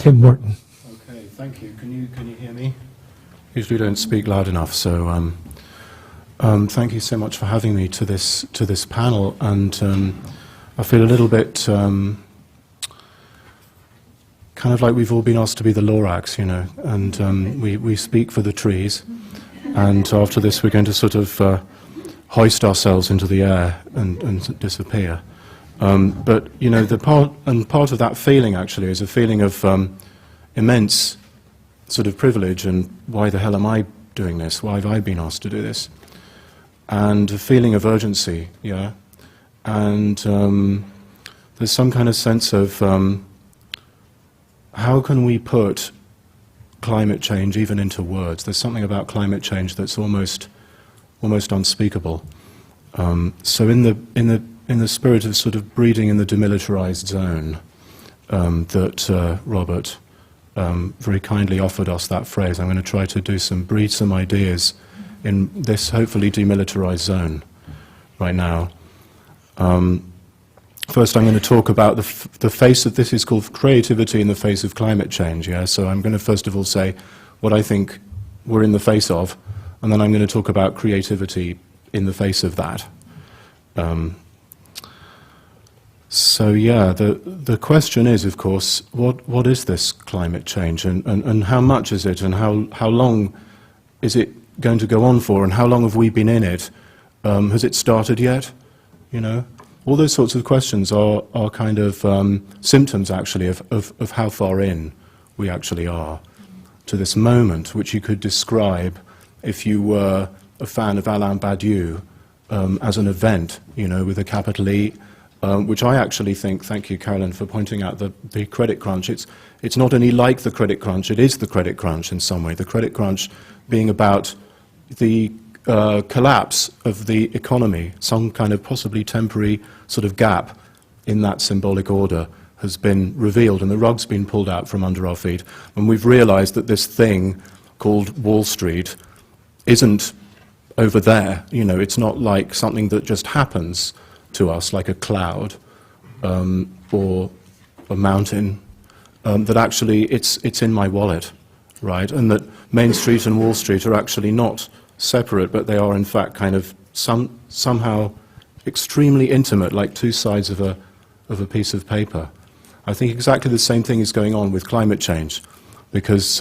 Tim Morton. Okay, thank you. Can you hear me? Usually don't speak loud enough, so thank you so much for having me to this panel, and I feel a little bit kind of like we've all been asked to be the Lorax, you know, and we speak for the trees, and after this we're going to sort of hoist ourselves into the air and disappear. But you know, part of that feeling actually is a feeling of immense sort of privilege, and why the hell am I doing this? Why have I been asked to do this? And a feeling of urgency, yeah. And there's some kind of sense of how can we put climate change even into words? There's something about climate change that's almost unspeakable. So in the spirit of sort of breeding in the demilitarized zone, that Robert very kindly offered us that phrase, I'm going to try to breed some ideas in this hopefully demilitarized zone right now. First, I'm going to talk about the face of this is called creativity in the face of climate change. Yeah, so I'm going to first of all say what I think we're in the face of, and then I'm going to talk about creativity in the face of that. So yeah, the question is, of course, what is this climate change, and how much is it, and how long is it going to go on for, and how long have we been in it? Has it started yet? You know, all those sorts of questions are kind of symptoms, actually, of how far in we actually are to this moment, which you could describe, if you were a fan of Alain Badiou, as an event, you know, with a capital E, which I actually think, thank you, Carolyn, for pointing out the credit crunch. It's not only like the credit crunch, it is the credit crunch in some way. The credit crunch being about the collapse of the economy, some kind of possibly temporary sort of gap in that symbolic order has been revealed, and the rug's been pulled out from under our feet, and we've realized that this thing called Wall Street isn't over there. You know, it's not like something that just happens to us, like a cloud or a mountain, that actually it's in my wallet, right? And that Main Street and Wall Street are actually not separate, but they are in fact kind of somehow extremely intimate, like two sides of a piece of paper. I think exactly the same thing is going on with climate change, because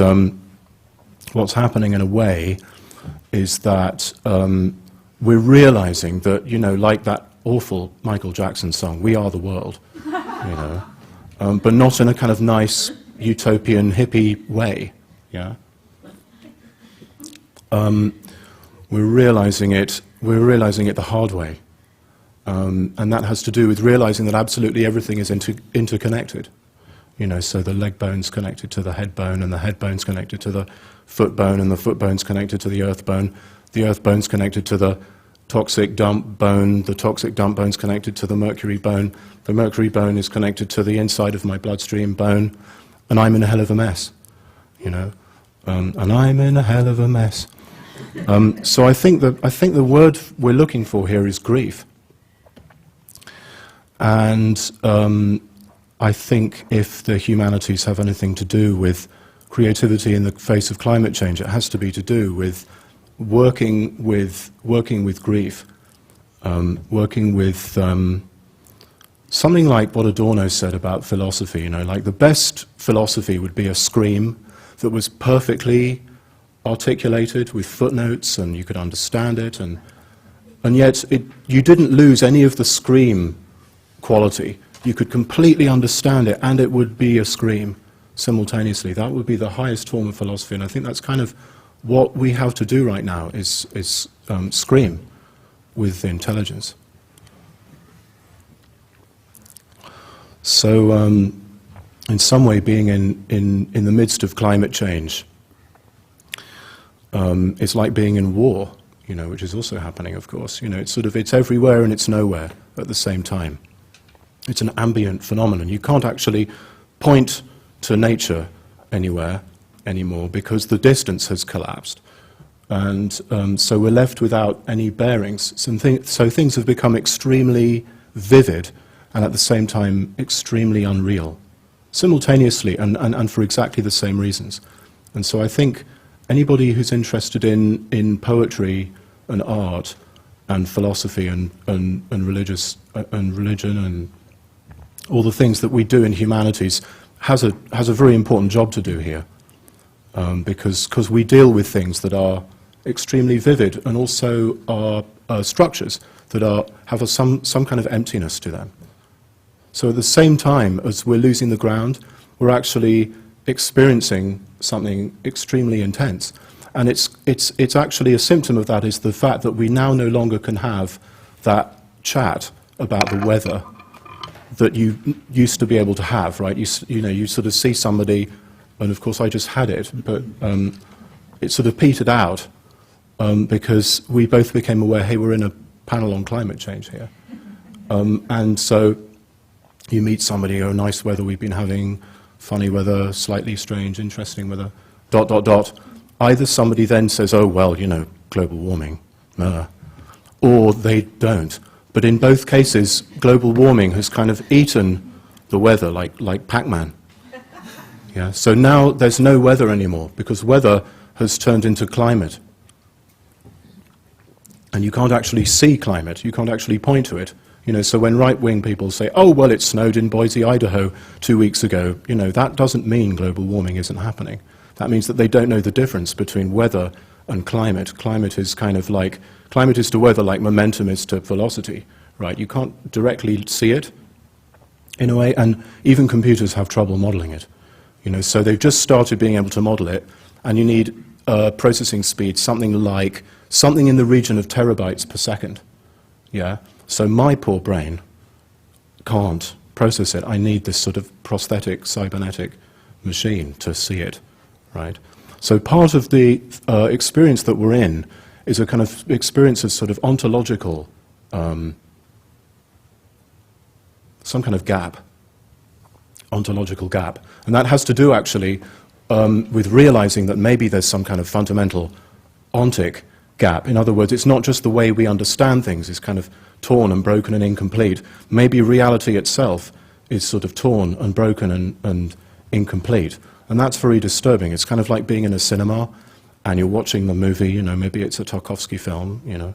what's happening in a way is that we're realizing that, you know, like that awful Michael Jackson song, "We Are the World," you know, but not in a kind of nice utopian hippie way, yeah. We're realizing it the hard way, and that has to do with realizing that absolutely everything is interconnected. You know, so the leg bone's connected to the head bone, and the head bone's connected to the foot bone, and the foot bone's connected to the earth bone's connected to the toxic dump bone, the toxic dump bone's connected to the mercury bone is connected to the inside of my bloodstream bone, and I'm in a hell of a mess, you know, and I'm in a hell of a mess. So I think the word we're looking for here is grief, and I think if the humanities have anything to do with creativity in the face of climate change, it has to be to do with working with grief, working with something like what Adorno said about philosophy. You know, like the best philosophy would be a scream that was perfectly articulated with footnotes, and you could understand it, and yet you didn't lose any of the scream quality. You could completely understand it, and it would be a scream simultaneously. That would be the highest form of philosophy, and I think that's kind of what we have to do right now, is scream with intelligence. So in some way, being in the midst of climate change, it's like being in war, you know, which is also happening, of course. You know, it's everywhere and it's nowhere at the same time. It's an ambient phenomenon. You can't actually point to nature anywhere anymore because the distance has collapsed, and so we're left without any bearings. So things have become extremely vivid and at the same time extremely unreal. simultaneously and for exactly the same reasons. And so I think anybody who's interested in poetry and art and philosophy and religious and religion and all the things that we do in humanities has a very important job to do here, because we deal with things that are extremely vivid and also are structures that have some kind of emptiness to them. So at the same time as we're losing the ground, we're actually experiencing something extremely intense. And it's actually a symptom of that is the fact that we now no longer can have that chat about the weather that you used to be able to have, right? You know, you sort of see somebody, and of course I just had it, but it sort of petered out because we both became aware, hey, we're in a panel on climate change here. And so you meet somebody, oh, nice weather we've been having, funny weather, slightly strange, interesting weather, ... Either somebody then says, oh, well, you know, global warming, or they don't. But in both cases, global warming has kind of eaten the weather like Pac-Man. Yeah, so now there's no weather anymore, because weather has turned into climate. And you can't actually see climate, you can't actually point to it. You know, so when right-wing people say, oh, well, it snowed in Boise, Idaho 2 weeks ago, you know, that doesn't mean global warming isn't happening. That means that they don't know the difference between weather and climate. Climate is kind of like, climate is to weather like momentum is to velocity, right? You can't directly see it in a way, and even computers have trouble modeling it. You know, so they've just started being able to model it, and you need processing speed, something in the region of terabytes per second. Yeah? So my poor brain can't process it. I need this sort of prosthetic, cybernetic machine to see it, right? So part of the experience that we're in is a kind of experience of sort of ontological, some kind of gap, ontological gap. And that has to do actually with realizing that maybe there's some kind of fundamental ontic gap. In other words, it's not just the way we understand things is kind of torn and broken and incomplete. Maybe reality itself is sort of torn and broken and incomplete. And that's very disturbing. It's kind of like being in a cinema and you're watching the movie, you know, maybe it's a Tarkovsky film, you know,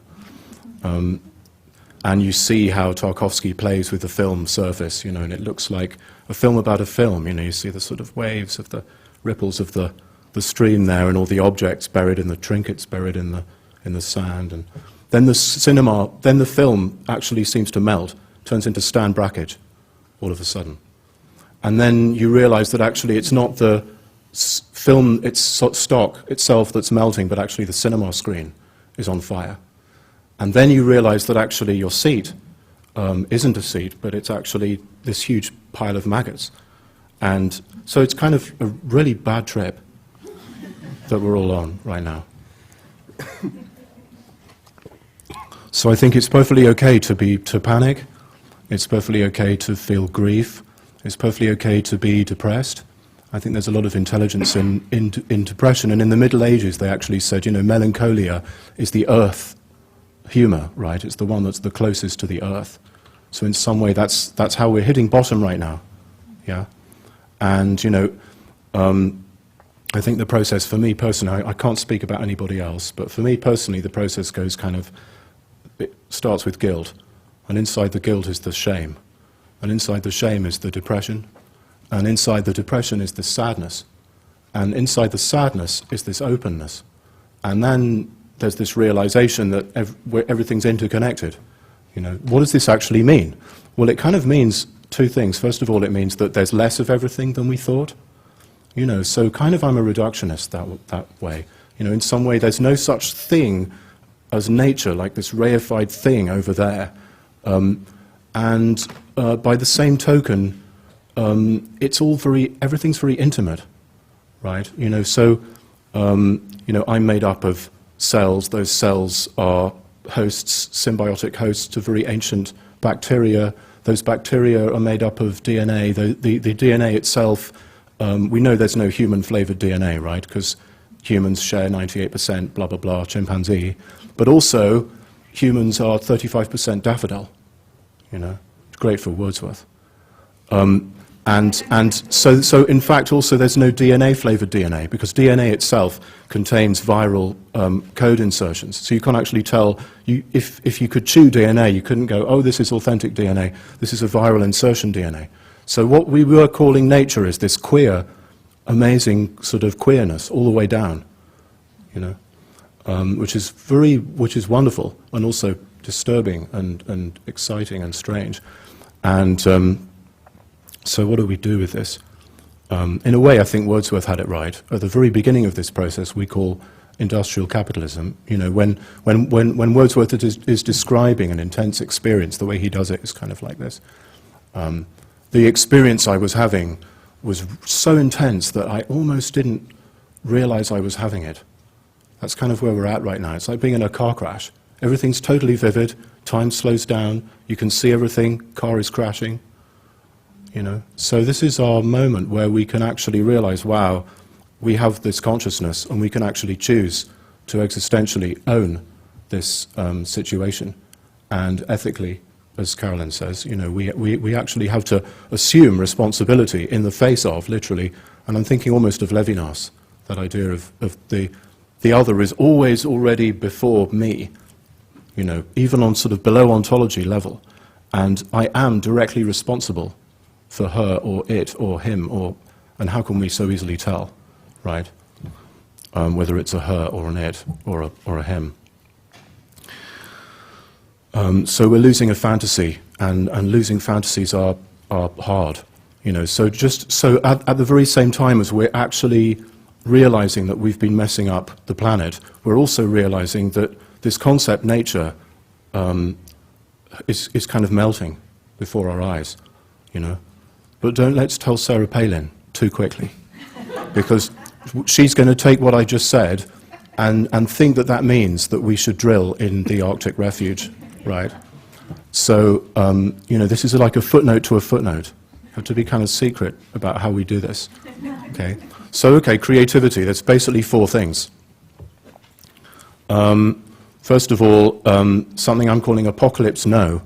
and you see how Tarkovsky plays with the film surface, you know, and it looks like a film about a film, you know, you see the sort of waves of the ripples of the stream there and all the objects buried in the trinkets buried in the sand, and then the film actually seems to melt, turns into Stan Brakhage all of a sudden. And then you realize that actually it's not the film, it's stock itself that's melting, but actually the cinema screen is on fire. And then you realize that actually your seat isn't a seat, but it's actually this huge pile of maggots. And so it's kind of a really bad trip that we're all on right now. So I think it's perfectly okay to panic. It's perfectly okay to feel grief. It's perfectly okay to be depressed. I think there's a lot of intelligence in depression. And in the Middle Ages, they actually said, you know, melancholia is the earth humor, right? It's the one that's the closest to the earth. So in some way, that's how we're hitting bottom right now. Yeah. And, you know, I think the process, for me personally, I can't speak about anybody else, but for me personally, the process goes kind of, it starts with guilt, and inside the guilt is the shame, and inside the shame is the depression, and inside the depression is the sadness, and inside the sadness is this openness, and then there's this realization that everything's interconnected. You know, what does this actually mean? Well, it kind of means two things. First of all, it means that there's less of everything than we thought. You know, so kind of I'm a reductionist that way. You know, in some way there's no such thing as nature, like this reified thing over there. And by the same token, everything's very intimate, right? You know, so, you know, I'm made up of cells. Those cells are hosts, symbiotic hosts to very ancient bacteria. Those bacteria are made up of DNA. The DNA itself, we know there's no human-flavored DNA, right? Because humans share 98%, blah, blah, blah, chimpanzee. But also, humans are 35% daffodil, you know. It's great for Wordsworth. And so in fact also there's no DNA-flavored DNA, because DNA itself contains viral code insertions. So you can't actually tell, if you could chew DNA, you couldn't go, oh, this is authentic DNA, this is a viral insertion DNA. So what we were calling nature is this queer, amazing sort of queerness all the way down, you know, which is wonderful and also disturbing and exciting and strange. And so what do we do with this? In a way, I think Wordsworth had it right. At the very beginning of this process, we call industrial capitalism. You know, when Wordsworth is describing an intense experience, the way he does it is kind of like this. The experience I was having was so intense that I almost didn't realize I was having it. That's kind of where we're at right now. It's like being in a car crash. Everything's totally vivid, time slows down, you can see everything, car is crashing. You know? So this is our moment where we can actually realize, wow, we have this consciousness and we can actually choose to existentially own this situation. And ethically, as Carolyn says, you know, we actually have to assume responsibility in the face of, literally, and I'm thinking almost of Levinas, that idea of the other is always already before me, you know, even on sort of below ontology level, and I am directly responsible for her or it or him, and how can we so easily tell, right? Whether it's a her or an it or a him. So we're losing a fantasy, and losing fantasies are hard, you know. So at the very same time as we're actually realizing that we've been messing up the planet, we're also realizing that this concept nature is kind of melting before our eyes, you know. But let's tell Sarah Palin too quickly, because she's going to take what I just said and think that that means that we should drill in the Arctic refuge. Right. So, you know, this is like a footnote to a footnote. You have to be kind of secret about how we do this. Okay. So, okay, creativity. That's basically four things. First of all, something I'm calling apocalypse no.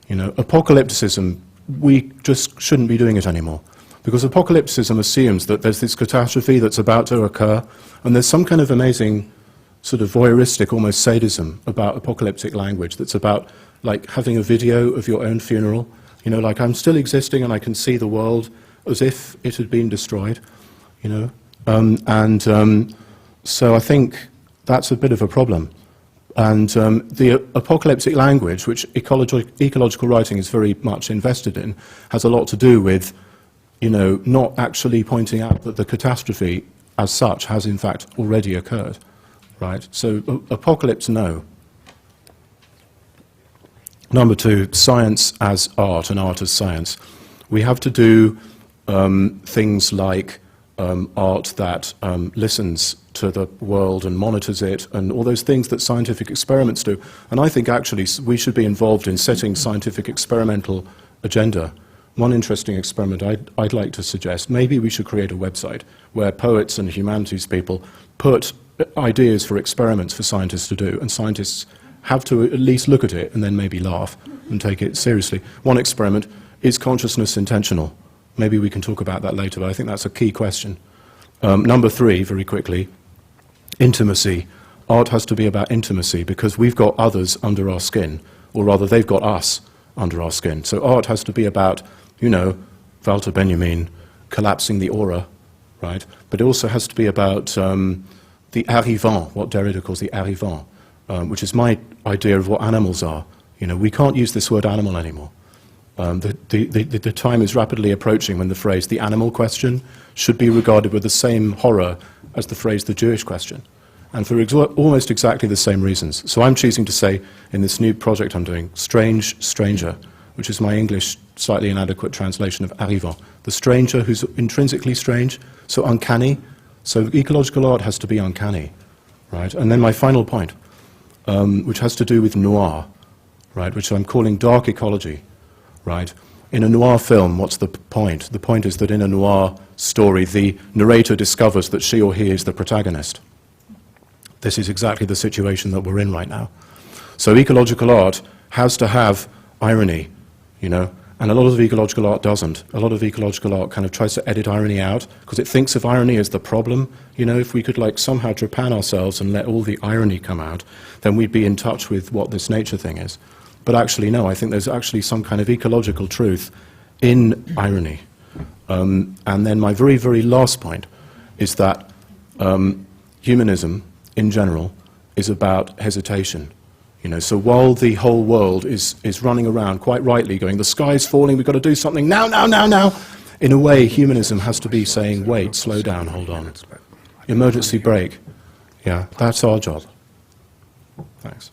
You know, apocalypticism, we just shouldn't be doing it anymore. Because apocalypticism assumes that there's this catastrophe that's about to occur, and there's some kind of amazing sort of voyeuristic, almost sadism about apocalyptic language that's about like having a video of your own funeral. You know, like I'm still existing and I can see the world as if it had been destroyed, you know. So I think that's a bit of a problem. And the apocalyptic language, which ecological writing is very much invested in, has a lot to do with, you know, not actually pointing out that the catastrophe as such has in fact already occurred. Right, so apocalypse, no. Number two, science as art and art as science. We have to do things like art that listens to the world and monitors it, and all those things that scientific experiments do. And I think actually we should be involved in setting scientific experimental agenda. One interesting experiment I'd like to suggest, maybe we should create a website where poets and humanities people put ideas for experiments for scientists to do, and scientists have to at least look at it and then maybe laugh and take it seriously. One experiment, is consciousness intentional? Maybe we can talk about that later, but I think that's a key question. Number three, very quickly, intimacy. Art has to be about intimacy because we've got others under our skin, or rather they've got us under our skin. So art has to be about, you know, Walter Benjamin collapsing the aura, right? But it also has to be about the arrivant, what Derrida calls the arrivant, which is my idea of what animals are. You know, we can't use this word animal anymore. The time is rapidly approaching when the phrase the animal question should be regarded with the same horror as the phrase the Jewish question, and for almost exactly the same reasons. So I'm choosing to say, in this new project I'm doing, strange stranger, which is my English slightly inadequate translation of arrivant. The stranger who's intrinsically strange, so uncanny. So ecological art has to be uncanny, right? And then my final point, which has to do with noir, right, which I'm calling dark ecology, right? In a noir film, what's the point? The point is that in a noir story, the narrator discovers that she or he is the protagonist. This is exactly the situation that we're in right now. So ecological art has to have irony, you know, And a lot of ecological art doesn't. A lot of ecological art kind of tries to edit irony out because it thinks of irony as the problem. You know, if we could like somehow japan ourselves and let all the irony come out, then we'd be in touch with what this nature thing is. But actually, no, I think there's actually some kind of ecological truth in irony. And then my very, very last point is that humanism, in general, is about hesitation. You know, so while the whole world is running around, quite rightly, going, the sky's falling, we've got to do something now, now, now, now, in a way, humanism has to be saying, wait, slow down, hold on. Emergency brake. Yeah, that's our job. Thanks.